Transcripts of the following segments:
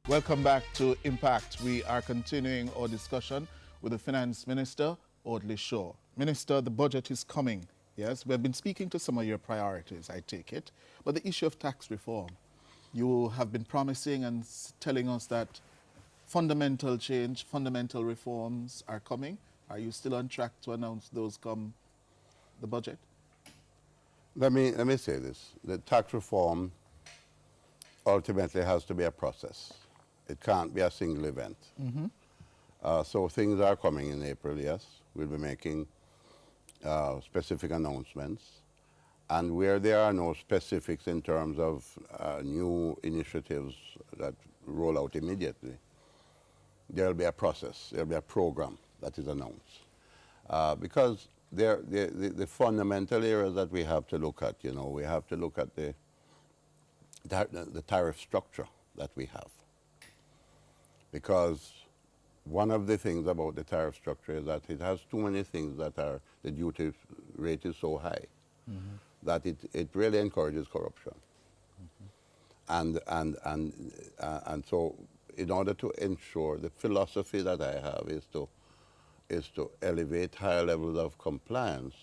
Welcome back to Impact. We are continuing our discussion with the Finance Minister, Audley. Minister, the budget is coming. Yes, we have been speaking to some of your priorities, I take it. But the issue of tax reform, you have been promising and telling us that fundamental change, fundamental reforms are coming. Are you still on track to announce those come the budget? Let me say this. The tax reform ultimately has to be a process. It can't be a single event. So things are coming in April, yes. We'll be making specific announcements. And where there are no specifics in terms of new initiatives that roll out immediately, there'll be a process, there'll be a program that is announced. Because the fundamental areas that we have to look at, we have to look at the tariff structure that we have. Because one of the things about the tariff structure is that it has too many things that are, the duty rate is so high that it really encourages corruption. And so in order to ensure, the philosophy that I have is to elevate higher levels of compliance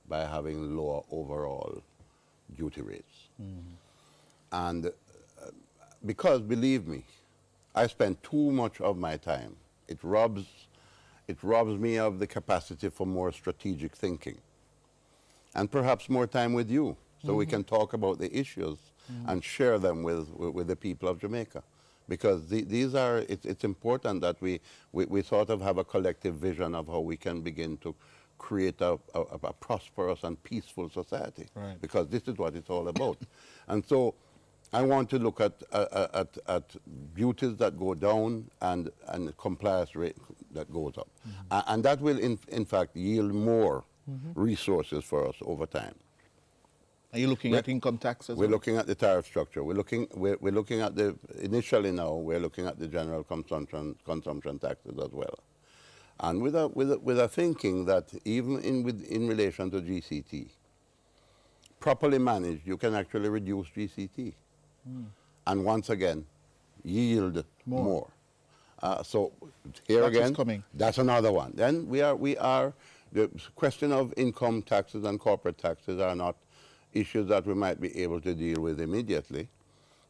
by having lower overall duty rates. And because, believe me, I spend too much of my time. It robs me of the capacity for more strategic thinking. And perhaps more time with you, so we can talk about the issues and share them with the people of Jamaica. Because these are, it's important that we sort of have a collective vision of how we can begin to create a prosperous and peaceful society. Right. Because this is what it's all about. And so I want to look at duties that go down and compliance rate that goes up. And that will, in fact, yield more resources for us over time. Are you looking at income taxes? We're looking at the tariff structure. We're looking at the, initially now, we're looking at the general consumption taxes as well. And with a thinking that even in relation to GCT, properly managed, you can actually reduce GCT. And once again, yield more. So here That again, is coming. that's another one. Then we are, the question of income taxes and corporate taxes are not issues that we might be able to deal with immediately.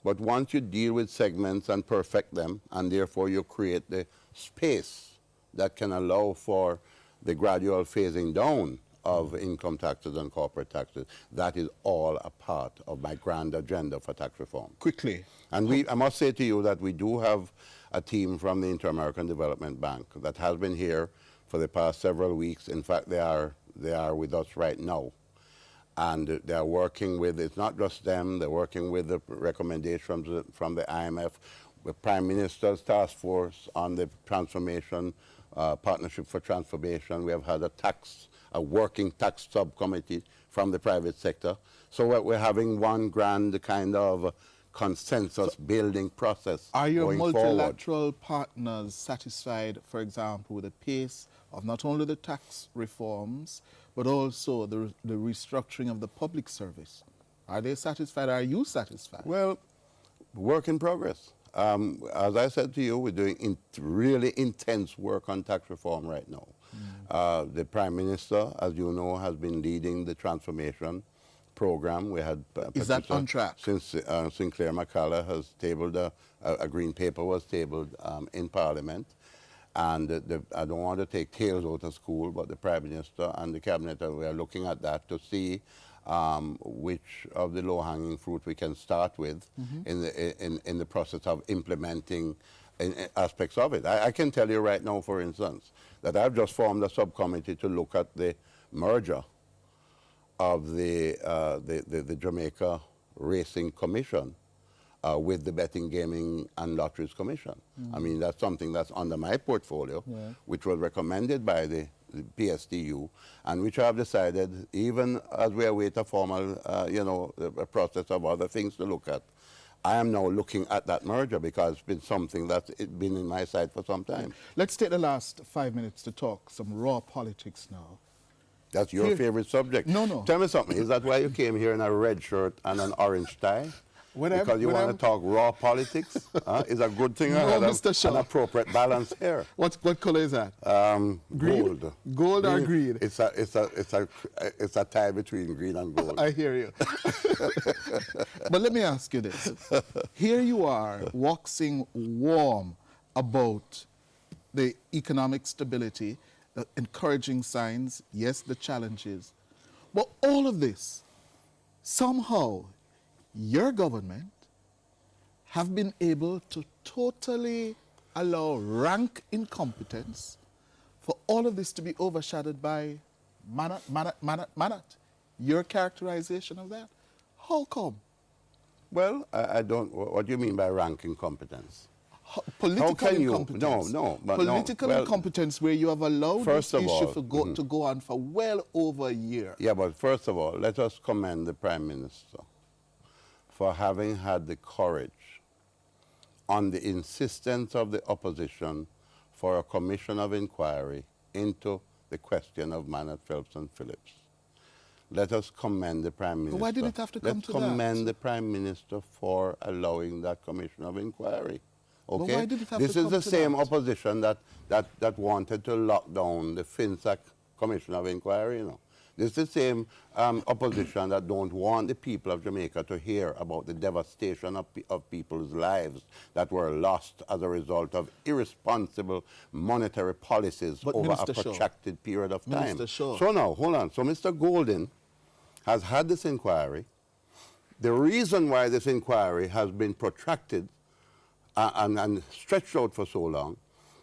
But once you deal with segments and perfect them, and therefore you create the space that can allow for the gradual phasing down of income taxes and corporate taxes, that is all a part of my grand agenda for tax reform. Quickly. And I must say to you that we do have a team from the Inter-American Development Bank that has been here for the past several weeks. In fact, they are with us right now. And they are working with, it's not just them, they're working with the recommendations from the IMF, the Prime Minister's task force on the transformation, Partnership for Transformation. We have had a working tax subcommittee from the private sector. So we're having one grand kind of consensus building process Are your going multilateral forward. partners satisfied, for example, with the pace of not only the tax reforms, but also the restructuring of the public service? Are they satisfied? Are you satisfied? Well, work in progress. As I said to you, we're doing really intense work on tax reform right now. The Prime Minister, as you know, has been leading the transformation program. We had Is that on track? Since Sinclair McCullough has tabled a green paper was tabled in Parliament. And I don't want to take tails out of school, but the Prime Minister and the Cabinet, we are looking at that to see which of the low-hanging fruit we can start with in the process of implementing aspects of it. I can tell you right now, for instance, that I've just formed a subcommittee to look at the merger of the Jamaica Racing Commission with the Betting, Gaming and Lotteries Commission. I mean, that's something that's under my portfolio, which was recommended by the PSTU, and which I have decided, even as we await a formal, a process of other things to look at, I am now looking at that merger because it's been something that's been in my sight for some time. Let's take the last 5 minutes to talk some raw politics now. That's your favorite subject. No. Tell me something. Is that why you came here in a red shirt and an orange tie? because you want to talk raw politics. Is a good thing. No, I had Mr. Shaw. an appropriate balance here. What color is that? Green? Gold. Gold or green? It's a tie between green and gold. I hear you. But let me ask you this. Here you are waxing warm about the economic stability, the encouraging signs, yes, the challenges. But all of this, somehow, your government have been able to totally allow rank incompetence for all of this to be overshadowed by Manat. Your characterization of that? How come? Well, I don't. What do you mean by rank incompetence? Political incompetence. But political incompetence where you have allowed this issue to go on for well over a year. Yeah, but first of all, let us commend the Prime Minister for having had the courage, on the insistence of the opposition, for a commission of inquiry into the question of Manat, Phelps and Phillips. Let us commend the Prime Minister. Why did it have to come to that? Let's commend the Prime Minister for allowing that commission of inquiry. Okay? But why did it have This to is come the to same that? opposition that wanted to lock down the FinSAC commission of inquiry, you know. This is the same opposition that don't want the people of Jamaica to hear about the devastation of people's lives that were lost as a result of irresponsible monetary policies over Minister a protracted period of time. Minister Shaw. So now, hold on. So Mr. Golden has had this inquiry. The reason why this inquiry has been protracted and stretched out for so long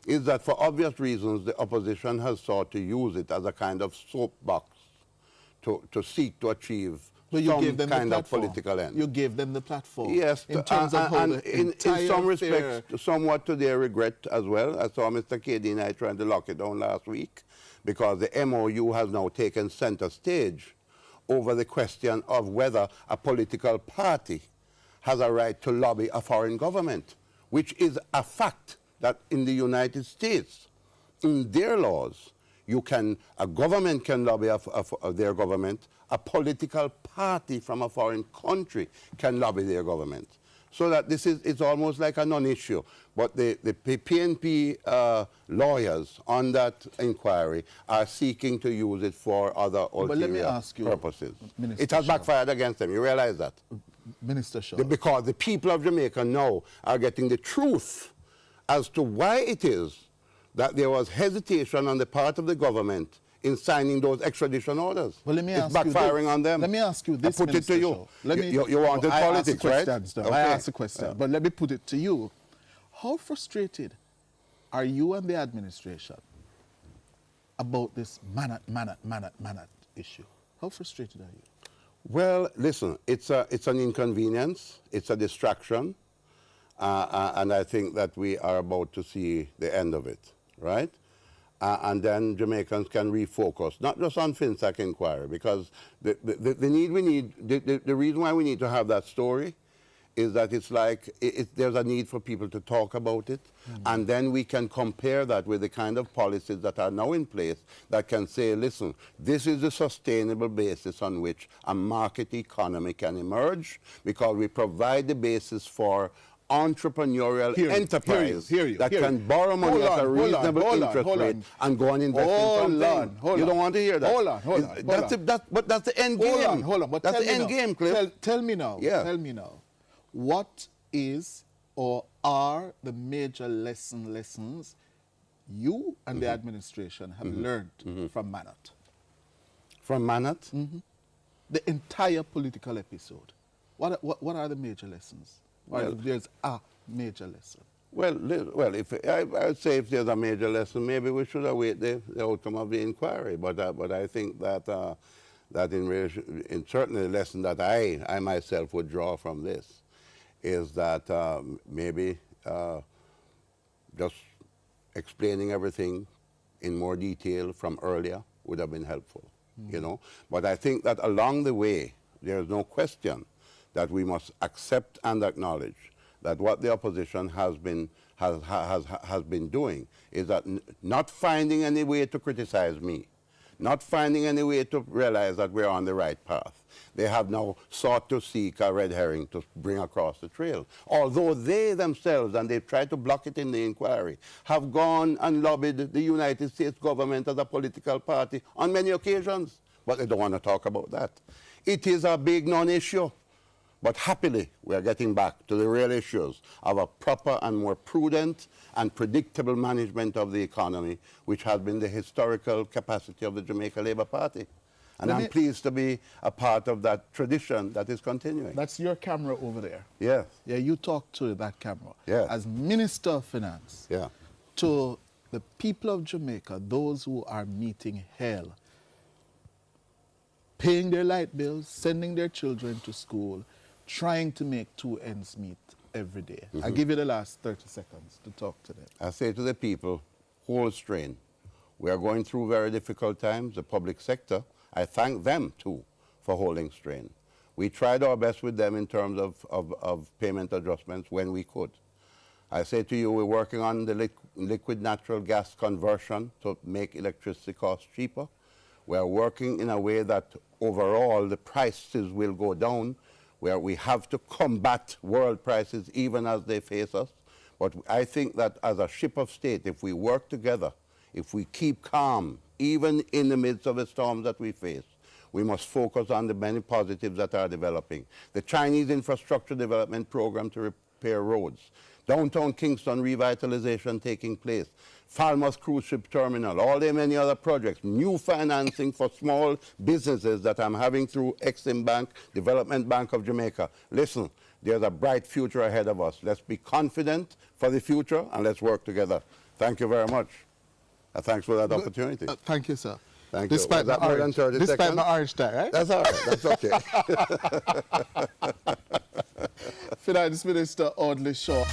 is that for obvious reasons the opposition has sought to use it as a kind of soapbox to seek to achieve some kind of political end. You gave them the platform. Yes, in terms of how and in some respects, somewhat to their regret as well. I saw Mr. K.D. and I trying to lock it down last week because the MOU has now taken center stage over the question of whether a political party has a right to lobby a foreign government, which is a fact that in the United States, in their laws, a government can lobby their government, a political party from a foreign country can lobby their government. So that it's almost like a non-issue. But the PNP lawyers on that inquiry are seeking to use it for other ulterior purposes. Minister It has Shaw. backfired against them. You realize that? Minister Shaw. Because the people of Jamaica now are getting the truth as to why it is that there was hesitation on the part of the government in signing those extradition orders. Well, let me it's ask backfiring you this. on them. Let me ask you this, I put Minister it to you. Shaw. Let me, you wanted politics, right? Okay. I asked a question, but let me put it to you. How frustrated are you and the administration about this Manat issue? How frustrated are you? Well, listen, it's an inconvenience, it's a distraction, and I think that we are about to see the end of it, right? And then Jamaicans can refocus, not just on FinSAC inquiry, because the reason why we need to have that story is that it's like there's a need for people to talk about it, and then we can compare that with the kind of policies that are now in place that can say, listen, this is the sustainable basis on which a market economy can emerge, because we provide the basis for entrepreneurial enterprise that can borrow money at a reasonable interest rate and go and invest in something. You don't want to hear that. Hold on. But that's the end game. Hold on. But that's the end game, Cliff. Tell me now. Yeah. Tell me now. What is or are the major lessons you and the administration have learned from Manat? From Manat? The entire political episode. What are the major lessons? Or if there's a major lesson? Well, I would say if there's a major lesson, maybe we should await the outcome of the inquiry. But I think that in certainly the lesson that I myself would draw from this is that maybe just explaining everything in more detail from earlier would have been helpful, you know. But I think that along the way, there is no question that we must accept and acknowledge that what the opposition has been doing is that not finding any way to criticize me, not finding any way to realize that we're on the right path, they have now sought to seek a red herring to bring across the trail. Although they themselves, and they've tried to block it in the inquiry, have gone and lobbied the United States government as a political party on many occasions. But they don't want to talk about that. It is a big non-issue. But happily, we are getting back to the real issues of a proper and more prudent and predictable management of the economy, which has been the historical capacity of the Jamaica Labour Party. And I'm pleased to be a part of that tradition that is continuing. That's your camera over there. Yes. Yeah, you talk to that camera. Yeah. As Minister of Finance, Yeah. to the people of Jamaica, those who are meeting hell, paying their light bills, sending their children to school, trying to make two ends meet every day. I'll give you the last 30 seconds to talk to them. I say to the people, hold strain. We are going through very difficult times. The public sector, I thank them too for holding strain. We tried our best with them in terms of payment adjustments when we could. I say to you, we're working on the liquid natural gas conversion to make electricity costs cheaper. We are working in a way that overall the prices will go down, where we have to combat world prices even as they face us. But I think that as a ship of state, if we work together, if we keep calm, even in the midst of the storms that we face, we must focus on the many positives that are developing. The Chinese infrastructure development program to repair roads, downtown Kingston revitalization taking place, Falmouth Cruise Ship Terminal, all the many other projects, new financing for small businesses that I'm having through Exim Bank, Development Bank of Jamaica. Listen, there's a bright future ahead of us. Let's be confident for the future and let's work together. Thank you very much. Thanks for that opportunity. Thank you, sir. Thank you. Despite Was that more than 30 despite seconds? the orange tie, right? That's all right. That's okay. Finance Minister Audley Shaw.